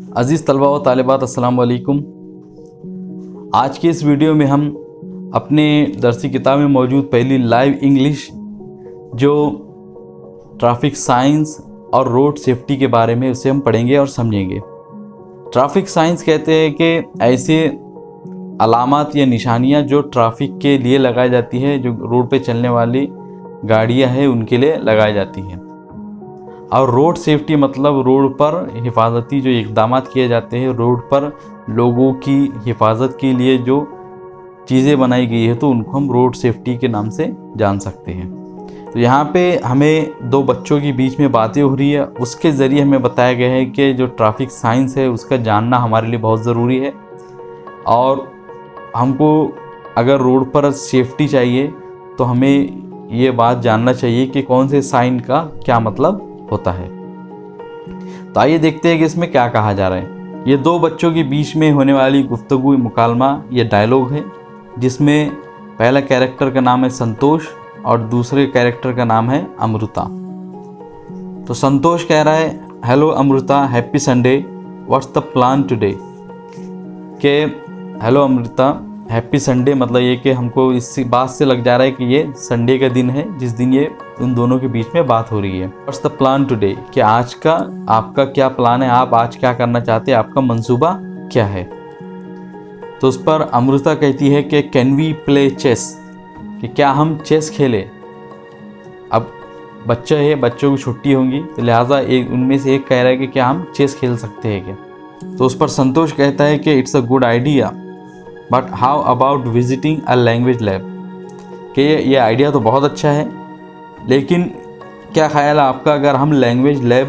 अज़ीज़ तलबा व तालिबात अस्सलाम वालेकुम। आज के इस वीडियो में हम अपने दरसी किताब में मौजूद पहली लाइव इंग्लिश जो ट्रैफिक साइंस और रोड सेफ्टी के बारे में उसे हम पढ़ेंगे और समझेंगे। ट्रैफिक साइंस कहते हैं कि ऐसे अलामात या निशानियां जो ट्रैफिक के लिए लगाई जाती है, जो रोड पे चलने वाली गाड़ियां हैं उनके लिए लगाई जाती हैं। और रोड सेफ्टी मतलब रोड पर हिफाजती जो इक़दाम किए जाते हैं, रोड पर लोगों की हिफाजत के लिए जो चीज़ें बनाई गई है तो उनको हम रोड सेफ्टी के नाम से जान सकते हैं। तो यहाँ पे हमें दो बच्चों के बीच में बातें हो रही है, उसके ज़रिए हमें बताया गया है कि जो ट्रैफिक साइंस है उसका जानना हमारे लिए बहुत ज़रूरी है। और हमको अगर रोड पर सेफ्टी चाहिए तो हमें ये बात जानना चाहिए कि कौन से साइन का क्या मतलब होता है। तो आइए देखते हैं कि इसमें क्या कहा जा रहा है। ये दो बच्चों के बीच में होने वाली गुफ्तगू मुकालमा ये डायलॉग है, जिसमें पहला कैरेक्टर का नाम है संतोष और दूसरे कैरेक्टर का नाम है अमृता। तो संतोष कह रहा है, hello Amrita, happy Sunday, what's the plan today. के हेलो अमृता, हैप्पी संडे मतलब ये कि हमको इस बात से लग जा रहा है कि ये संडे का दिन है जिस दिन ये उन दोनों के बीच में बात हो रही है। व्हाट्स द प्लान टुडे, कि आज का आपका क्या प्लान है, आप आज क्या करना चाहते हैं, आपका मंसूबा क्या है। तो उस पर अमृता कहती है कि कैन वी प्ले चेस, कि क्या हम चेस खेलें। अब बच्चा है, बच्चों की छुट्टी होंगी तो लिहाजा एक उनमें से एक कह रहा है कि क्या हम चेस खेल सकते हैं क्या। तो उस पर संतोष कहता है कि it's a good idea, but how about visiting a language lab, कि ये आइडिया तो बहुत अच्छा है, लेकिन क्या ख्याल है आपका अगर हम लैंग्वेज लैब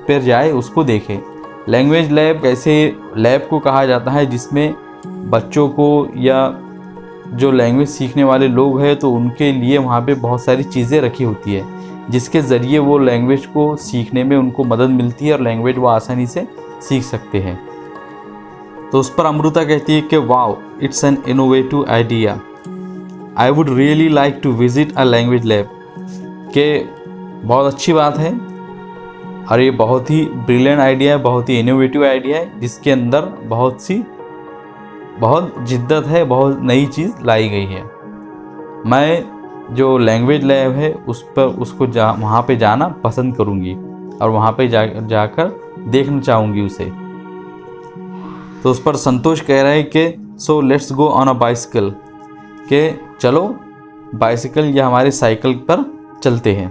पर जाए, उसको देखें। लैंग्वेज लैब ऐसे लैब को कहा जाता है जिसमें बच्चों को या जो लैंग्वेज सीखने वाले लोग हैं तो उनके लिए वहाँ पे बहुत सारी चीज़ें रखी होती है जिसके ज़रिए वो लैंग्वेज को सीखने में उनको मदद मिलती है और लैंग्वेज वो आसानी से सीख सकते हैं। तो उस पर अमृता कहती है कि wow, it's an innovative idea, I would really like to visit a language lab, के बहुत अच्छी बात है और ये बहुत ही ब्रिलियंट आइडिया है, बहुत ही इनोवेटिव आइडिया है जिसके अंदर बहुत जिद्दत है, बहुत नई चीज़ लाई गई है। मैं जो लैंग्वेज लैब है उसको वहाँ पे जाना पसंद करूँगी और वहाँ पे जाकर देखना चाहूँगी उसे। तो उस पर संतोष कह रहा है कि so let's go on a bicycle, के चलो बाइसिकल या हमारे साइकिल पर चलते हैं।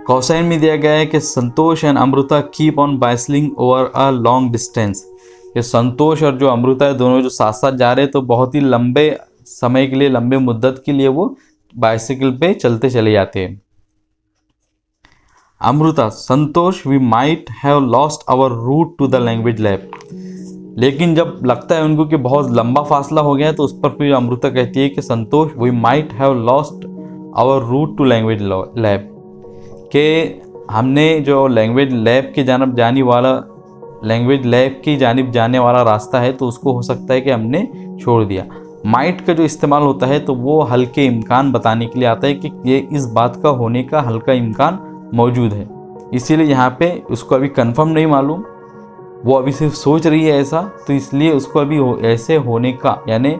क्वेश्चन में दिया गया है कि Santosh and Amrita keep on bicycling over a long distance, कि संतोष और जो अमृता है दोनों जो साथ साथ जा रहे हैं तो बहुत ही लंबे समय के लिए, लंबे मुद्दत के लिए वो बाइसिकल पे चलते चले जाते हैं। Amrita, Santosh, we might have lost our route to the language lab, लेकिन जब लगता है उनको कि बहुत लंबा फासला हो गया है तो उस पर फिर अमृता कहती है कि Santosh, we might have lost our route to language lab, के हमने जो लैंग्वेज लैब की जानिब जाने वाला रास्ता है तो उसको हो सकता है कि हमने छोड़ दिया। माइट का जो इस्तेमाल होता है तो वो हल्के इम्कान बताने के लिए आता है कि ये इस बात का होने का हल्का इम्कान मौजूद है, इसीलिए यहाँ पे उसको अभी कंफर्म नहीं मालूम, वो अभी सिर्फ सोच रही है ऐसा, तो इसलिए उसको अभी ऐसे होने का यानी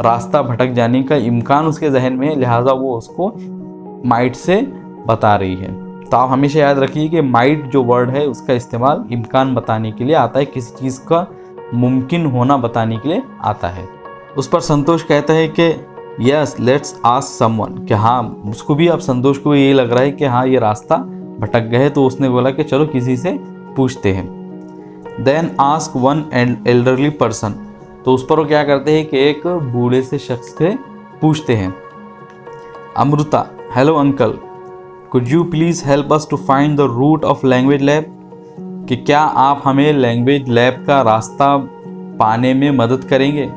रास्ता भटक जाने का इम्कान उसके जहन में है, लिहाजा वो उसको माइट से बता रही है। तो आप हमेशा याद रखिए कि माइट जो वर्ड है उसका इस्तेमाल इम्कान बताने के लिए आता है, किसी चीज़ का मुमकिन होना बताने के लिए आता है। उस पर संतोष कहता है कि यस लेट्स आस्क समवन, कि हाँ उसको भी, अब संतोष को ये लग रहा है कि हाँ ये रास्ता भटक गए, तो उसने बोला कि चलो किसी से पूछते हैं। Then ask one elderly person, तो उस पर वो क्या करते हैं कि एक बूढ़े से शख्स से पूछते हैं। Amrita, hello uncle, could you please help us to find the route of language lab, कि क्या आप हमें लैंग्वेज लैब का रास्ता पाने में मदद करेंगे।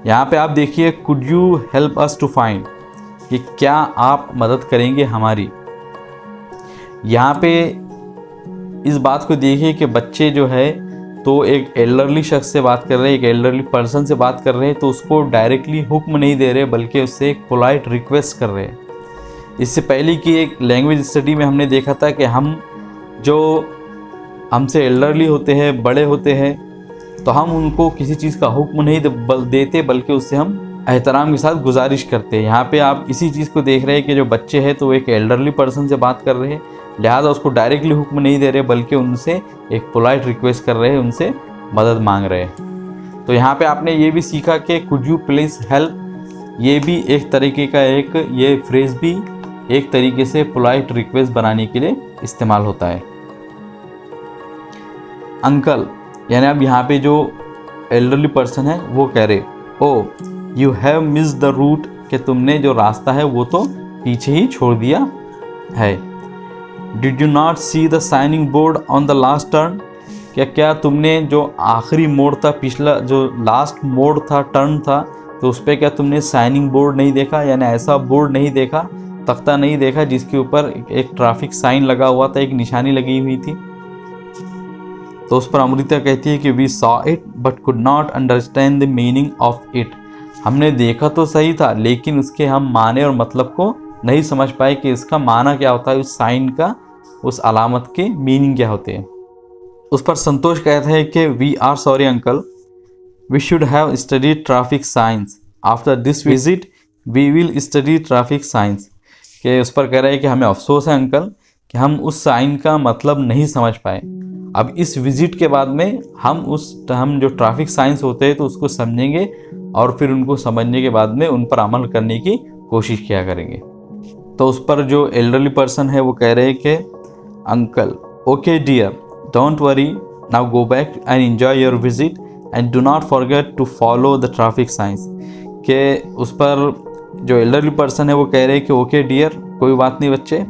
यहाँ पे आप देखिए could you help us to find, कि क्या आप मदद करेंगे हमारी। यहाँ पे इस बात को देखिए कि बच्चे जो है तो एक एल्डरली शख्स से बात कर रहे हैं, एक एल्डरली पर्सन से बात कर रहे हैं, तो उसको डायरेक्टली हुक्म नहीं दे रहे बल्कि उससे एक पोलाइट रिक्वेस्ट कर रहे हैं। इससे पहले की एक लैंग्वेज स्टडी में हमने देखा था कि हम जो हमसे एल्डरली होते हैं, बड़े होते हैं, तो हम उनको किसी चीज़ का हुक्म नहीं देते, बल्कि उससे हम एहतराम के साथ गुजारिश करते हैं। यहाँ पे आप इसी चीज़ को देख रहे हैं कि जो बच्चे हैं तो एक एल्डरली पर्सन से बात कर रहे हैं, लिहाजा उसको डायरेक्टली हुक्म नहीं दे रहे, बल्कि उनसे एक पोलाइट रिक्वेस्ट कर रहे हैं, उनसे मदद मांग रहे हैं। तो यहाँ पे आपने ये भी सीखा कि कुड यू प्लीज़ हेल्प, ये भी एक तरीके का ये फ्रेज़ भी एक तरीके से पोलाइट रिक्वेस्ट बनाने के लिए इस्तेमाल होता है। अंकल, यानी अब यहाँ पे जो एल्डरली पर्सन है वो कह रहे, oh you have miss the route, कि तुमने जो रास्ता है वो तो पीछे ही छोड़ दिया है। Did you not see the signing board on the last turn, क्या तुमने जो आखिरी मोड़ था, पिछला जो लास्ट मोड़ था, टर्न था, तो उस पर क्या तुमने साइनिंग बोर्ड नहीं देखा, यानी ऐसा बोर्ड नहीं देखा, तख्ता नहीं देखा जिसके ऊपर एक ट्रैफिक साइन लगा हुआ था, एक निशानी लगी हुई थी। तो उस पर अमृता कहती है कि we saw it but could not understand the meaning of it, हमने देखा तो सही था लेकिन उसके हम माने और मतलब को नहीं समझ पाए कि इसका माना क्या होता है, उस साइन का, उस अलामत के मीनिंग क्या होते हैं। उस पर संतोष कहता है कि we are sorry uncle, we should have studied traffic science, after this visit we will study traffic science, कि उस पर कह रहे हैं कि हमें अफसोस है अंकल कि हम उस साइन का मतलब नहीं समझ पाए। अब इस विजिट के बाद में हम जो ट्रैफिक साइंस होते हैं तो उसको समझेंगे और फिर उनको समझने के बाद में उन पर अमल करने की कोशिश किया करेंगे। तो उस पर जो एल्डरली पर्सन है वो कह रहे हैं कि uncle, okay dear, don't worry, now go back and enjoy your visit and do not forget to follow the traffic science, के उस पर जो एल्डरली पर्सन है वो कह रहे हैं कि ओके डियर, कोई बात नहीं बच्चे,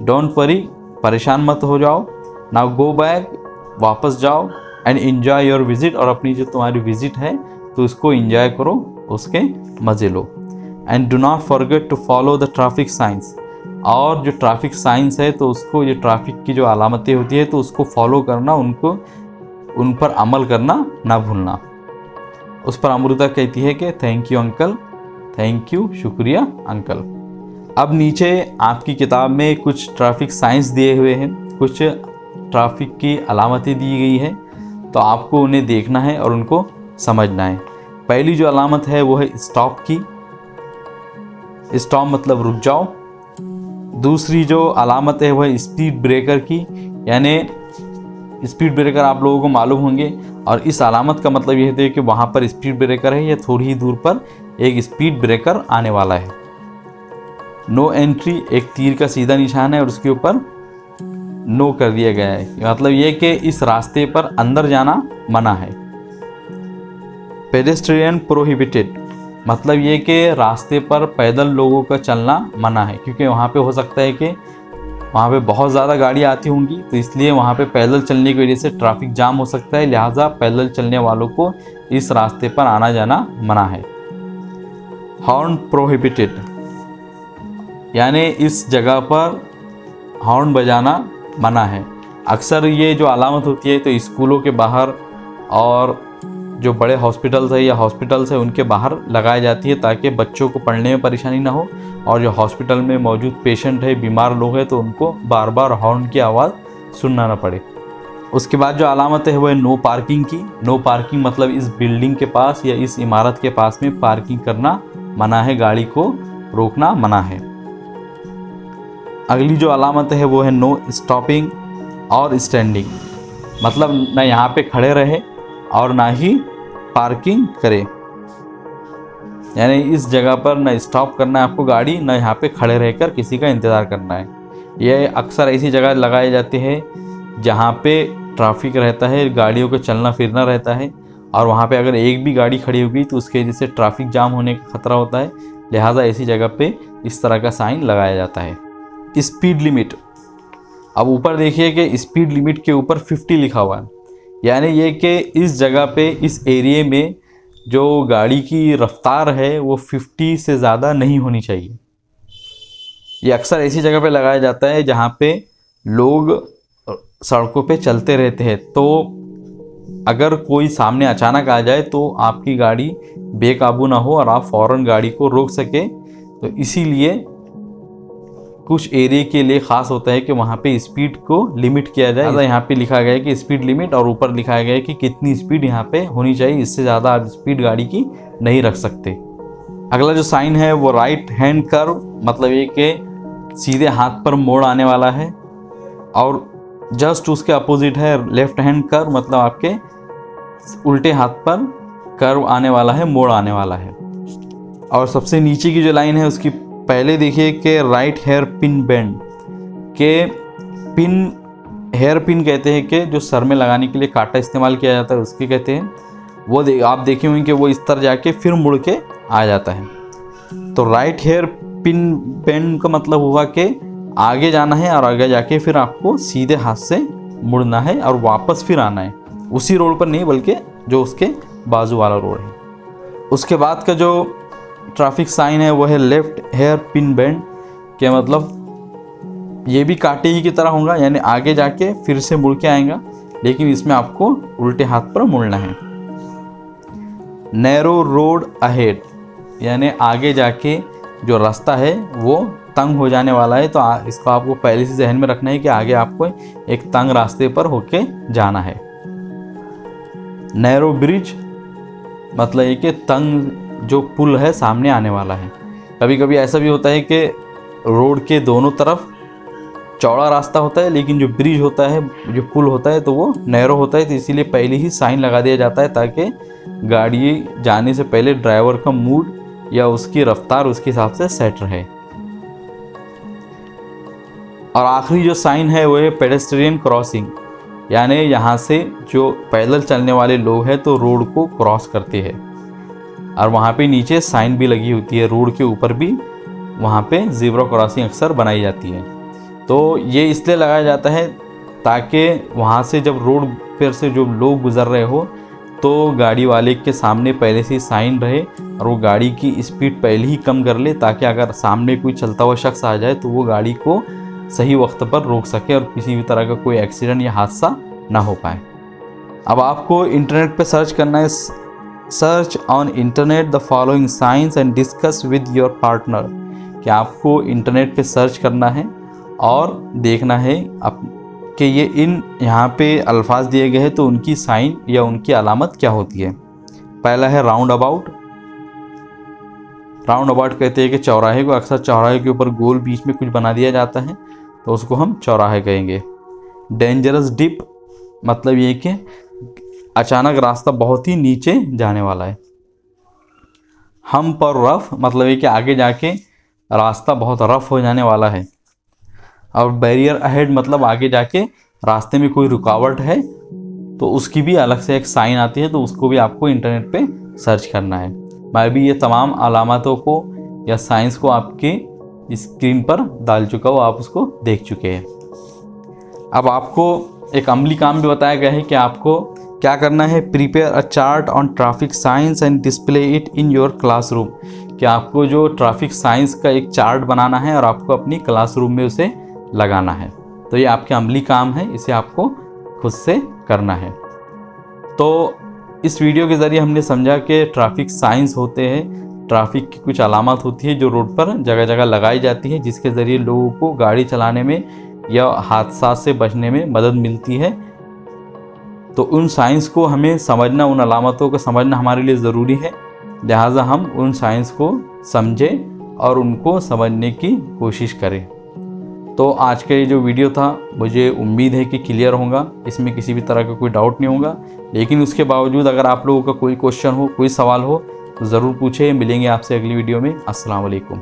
डोंट वरी, परेशान मत हो जाओ, नाउ गो बैक, वापस जाओ, एंड एंजॉय योर विजिट, और अपनी जो तुम्हारी विजिट है तो उसको एंजॉय करो, उसके मज़े लो, and do not forget to follow the traffic science, और जो ट्रैफिक साइंस है तो उसको, ये ट्रैफिक की जो अलामतें होती है तो उसको फॉलो करना, उन पर अमल करना ना भूलना। उस पर अमृता कहती है कि thank you uncle, thank you, शुक्रिया अंकल। अब नीचे आपकी किताब में कुछ ट्रैफिक साइंस दिए हुए हैं, कुछ ट्रैफिक की अलामतें दी गई है, तो आपको उन्हें देखना है और उनको समझना है। पहली जो अलामत है वो है स्टॉप की, स्टॉप मतलब रुक जाओ। दूसरी जो अलामत है वह स्पीड ब्रेकर की, यानी स्पीड ब्रेकर आप लोगों को मालूम होंगे, और इस अलामत का मतलब यह है कि वहाँ पर स्पीड ब्रेकर है या थोड़ी ही दूर पर एक स्पीड ब्रेकर आने वाला है। नो एंट्री, एक तीर का सीधा निशान है और उसके ऊपर नो कर दिया गया है, मतलब ये कि इस रास्ते पर अंदर जाना मना है। पेडेस्ट्रियन प्रोहिबिटेड, मतलब ये कि रास्ते पर पैदल लोगों का चलना मना है, क्योंकि वहाँ पे हो सकता है कि वहाँ पे बहुत ज़्यादा गाड़ी आती होंगी, तो इसलिए वहाँ पे पैदल चलने की वजह से ट्रैफिक जाम हो सकता है, लिहाजा पैदल चलने वालों को इस रास्ते पर आना जाना मना है। हॉर्न प्रोहिबिटेड, यानी इस जगह पर हॉर्न बजाना मना है। अक्सर ये जो अलामत होती है तो स्कूलों के बाहर और जो बड़े हॉस्पिटल्स है या हॉस्पिटल्स है उनके बाहर लगाई जाती है, ताकि बच्चों को पढ़ने में परेशानी ना हो, और जो हॉस्पिटल में मौजूद पेशेंट है, बीमार लोग हैं, तो उनको बार बार हॉर्न की आवाज़ सुनना ना पड़े। उसके बाद जो अलामत है वो है नो पार्किंग की। नो पार्किंग मतलब इस बिल्डिंग के पास या इस इमारत के पास में पार्किंग करना मना है, गाड़ी को रोकना मना है। अगली जो अलामत है वो है नो स्टॉपिंग और स्टैंडिंग, मतलब ना यहाँ पे खड़े रहे और ना ही पार्किंग करे, यानी इस जगह पर ना स्टॉप करना है आपको गाड़ी, ना यहाँ पे खड़े रहकर किसी का इंतज़ार करना है। यह अक्सर ऐसी जगह लगाई जाती है जहाँ पे ट्रैफिक रहता है, गाड़ियों का चलना फिरना रहता है, और वहाँ पे अगर एक भी गाड़ी खड़ी होगी तो उसके वजह से ट्रैफिक जाम होने का खतरा होता है, लिहाजा ऐसी जगह पे इस तरह का साइन लगाया जाता है। स्पीड लिमिट, अब ऊपर देखिए कि स्पीड लिमिट के ऊपर 50 लिखा हुआ है, यानी ये कि इस जगह पे, इस एरिए में जो गाड़ी की रफ्तार है वो 50 से ज़्यादा नहीं होनी चाहिए। ये अक्सर ऐसी जगह पे लगाया जाता है जहाँ पे लोग सड़कों पे चलते रहते हैं, तो अगर कोई सामने अचानक आ जाए तो आपकी गाड़ी बेकाबू ना हो और आप फ़ौरन गाड़ी को रोक सके, तो इसीलिए कुछ एरिया के लिए ख़ास होता है कि वहाँ पे स्पीड को लिमिट किया जाए। ज़्यादा यहाँ पे लिखा गया है कि स्पीड लिमिट, और ऊपर लिखा गया है कि कितनी स्पीड यहाँ पे होनी चाहिए, इससे ज़्यादा आप स्पीड गाड़ी की नहीं रख सकते। अगला जो साइन है वो राइट हैंड कर्व, मतलब ये कि सीधे हाथ पर मोड़ आने वाला है, और जस्ट उसके अपोजिट है लेफ्ट हैंड कर्व, मतलब आपके उल्टे हाथ पर कर्व आने वाला है, मोड़ आने वाला है। और सबसे नीचे की जो लाइन है उसकी पहले देखिए कि राइट हेयर पिन बेंड, के पिन हेयर पिन कहते हैं कि जो सर में लगाने के लिए कांटा इस्तेमाल किया जाता है उसके कहते हैं। वो आप देखे होंगे कि वो इस तरह जाके फिर मुड़ के आ जाता है। तो राइट हेयर पिन बेंड का मतलब हुआ कि आगे जाना है और आगे जाके फिर आपको सीधे हाथ से मुड़ना है और वापस फिर आना है, उसी रोड पर नहीं बल्कि जो उसके बाजू वाला रोड है। उसके बाद का जो ट्रैफिक साइन है वो है लेफ्ट हेयर पिन बेंड, के मतलब ये भी कांटे ही की तरह होगा, यानी आगे जाके फिर से मुड़ के आएगा, लेकिन इसमें आपको उल्टे हाथ पर मुड़ना है। नैरो रोड अहेड, यानी आगे जाके जो रास्ता है वो तंग हो जाने वाला है, तो इसको आपको पहले से जहन में रखना है कि आगे आपको एक तंग रास्ते पर होके जाना है। नैरो ब्रिज, मतलब ये कि तंग जो पुल है सामने आने वाला है। कभी कभी ऐसा भी होता है कि रोड के दोनों तरफ चौड़ा रास्ता होता है, लेकिन जो ब्रिज होता है, जो पुल होता है, तो वो नैरो होता है, तो इसीलिए पहले ही साइन लगा दिया जाता है ताकि गाड़ी जाने से पहले ड्राइवर का मूड या उसकी रफ्तार उसके हिसाब से सेट रहे। और आखिरी जो साइन है वो है पेडेस्ट्रियन क्रॉसिंग, यानी यहाँ से जो पैदल चलने वाले लोग हैं तो रोड को क्रॉस करते हैं, और वहाँ पे नीचे साइन भी लगी होती है, रोड के ऊपर भी वहाँ पे ज़ेब्रा क्रॉसिंग अक्सर बनाई जाती है। तो ये इसलिए लगाया जाता है ताकि वहाँ से जब रोड पर से जो लोग गुज़र रहे हो तो गाड़ी वाले के सामने पहले से ही साइन रहे और वो गाड़ी की स्पीड पहले ही कम कर ले, ताकि अगर सामने कोई चलता हुआ शख्स आ जाए तो वो गाड़ी को सही वक्त पर रोक सके और किसी भी तरह का कोई एक्सीडेंट या हादसा ना हो पाए। अब आपको इंटरनेट पे सर्च करना है, search on internet the following science and discuss with your partner, कि आपको इंटरनेट पे सर्च करना है और देखना है कि ये इन यहाँ पे अल्फाज दिए गए हैं तो उनकी साइन या उनकी अलामत क्या होती है। पहला है राउंड अबाउट। राउंड अबाउट कहते हैं कि चौराहे को, अक्सर चौराहे के ऊपर गोल बीच में कुछ बना दिया जाता है तो उसको हम चौराहे कहेंगे। डेंजरस डिप, मतलब ये कि अचानक रास्ता बहुत ही नीचे जाने वाला है। हम्प और रफ, मतलब ये कि आगे जाके रास्ता बहुत रफ हो जाने वाला है। और बैरियर अहेड, मतलब आगे जाके रास्ते में कोई रुकावट है तो उसकी भी अलग से एक साइन आती है, तो उसको भी आपको इंटरनेट पे सर्च करना है। मैं भी ये तमाम अलामतों को या साइंस को आपके स्क्रीन पर डाल चुका हूँ, आप उसको देख चुके हैं। अब आपको एक अमली काम भी बताया गया है कि आपको क्या करना है। Prepare a chart on traffic science and display it in your classroom, कि आपको जो ट्रैफिक साइंस का एक चार्ट बनाना है और आपको अपनी क्लासरूम में उसे लगाना है। तो ये आपके अमली काम है, इसे आपको खुद से करना है। तो इस वीडियो के ज़रिए हमने समझा कि ट्रैफिक साइंस होते हैं, ट्रैफिक की कुछ अलामत होती है जो रोड पर जगह जगह लगाई जाती है, जिसके ज़रिए लोगों को गाड़ी चलाने में या हादसा से बचने में मदद मिलती है। तो उन साइंस को हमें समझना, उन अलामतों को समझना हमारे लिए ज़रूरी है, लिहाजा हम उन साइंस को समझें और उनको समझने की कोशिश करें। तो आज का ये जो वीडियो था मुझे उम्मीद है कि क्लियर होगा, इसमें किसी भी तरह का कोई डाउट नहीं होगा। लेकिन उसके बावजूद अगर आप लोगों का कोई क्वेश्चन हो, कोई सवाल हो तो ज़रूर पूछें। मिलेंगे आपसे अगली वीडियो में। अस्सलाम वालेकुम।